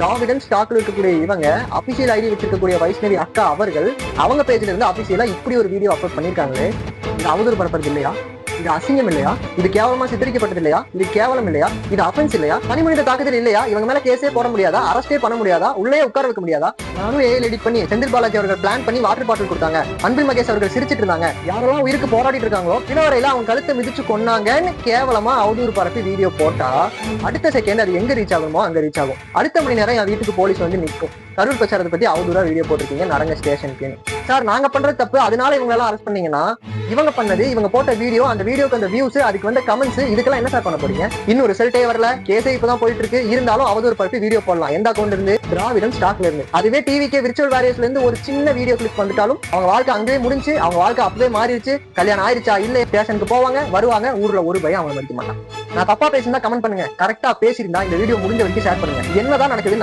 திராவிடன் ஸ்டாக்ல இருக்கக்கூடிய இவங்க official ID வச்சிருக்கக்கூடிய வைஷ்ணவி அக்கா அவர்கள் அவங்க பேஜ்ல இருந்து அபிஷியலா இப்படி ஒரு வீடியோ அப்லோட் பண்ணிருக்காங்களே, இது அவதூறு பரப்புறது இல்லையா? இது அசிங்கம் இல்லையா? இது கேவலமா சித்தரிக்கப்பட்டது இல்லையா? இது கேவலம் இல்லையா? இது அஃபென்ஸ் இல்லையா? தனிமனித தாக்குதல் இல்லையா? இவங்க மேல கேஸே போட முடியாதா? அரஸ்டே பண்ண முடியாதா? உள்ளே உட்கார வைக்க முடியாதா? நானும் ஏஐ எடிட் பண்ணி செந்தில் பாலாஜி அவர்கள் பிளான் பண்ணி வாட்டர் பாட்டில் கொடுத்தாங்க. அன்பில் மகேஷ் அவர்கள் சிரிச்சிட்டு இருந்தாங்க. யாரெல்லாம் உயிருக்கு போராடிட்டு இருக்காங்களோ பிணவரையில அவங்க கழுத்தை மிதிச்சு கொன்னாங்கன்னு கேவலமா அவதூறு பரப்பி வீடியோ போட்டா அடுத்த செகண்ட் அது எங்க ரீச் ஆகுமோ அங்க ரீச் ஆகும். அடுத்த மணி நேரம் என் வீட்டுக்கு போலீஸ் வந்து நிற்கும். கரூர் பிரச்சாரத்தை பத்தி அவதூறா வீடியோ போட்டிருக்கீங்க நரங்க ஸ்டேஷனுக்கு. சார் நாங்க பண்றது தப்பு, அதனால இவங்க எல்லாம் அரெஸ்ட் பண்ணீங்கன்னா இவங்க பண்ணது, இவங்க போட்ட வீடியோ, அந்த வீடியோக்கு அந்த வியூஸ், அதுக்கு வந்து கமெண்ட்ஸ், இதுக்கெல்லாம் என்ன சார் பண்ண போறீங்க? இன்னும் ரிசல்ட்டே வரல, கேஸே இப்பதான் போயிட்டு இருக்கு. இருந்தாலும் அவதூறு பரப்பி வீடியோ போடலாம். எந்த அக்கௌண்ட் இருந்து? திராவிடம் ஸ்டாக்ல இருந்து. அதுவே டிவிக்கே விர்ச்சுவல் வேரியஸ்ல இருந்து ஒரு சின்ன வீடியோ கிளிக் வந்துட்டாலும் அவங்க வாழ்க்கை அங்கேயே முடிஞ்சு, அவங்க வாழ்க்கை அப்பவே மாறிடுச்சு. கல்யாணம் ஆயிடுச்சா இல்ல, ஸ்டேஷனுக்கு போவாங்க வருவாங்க, ஊர்ல ஒரு பையன் அவங்க மதிக்க மாட்டான். நான் தப்பா பேசியிருந்தா கமெண்ட் பண்ணுங்க, கரெக்டா பேசியிருந்தா இந்த வீடியோ முடிஞ்ச வரைக்கும் ஷேர் பண்ணுங்க. என்னதான் நடக்குது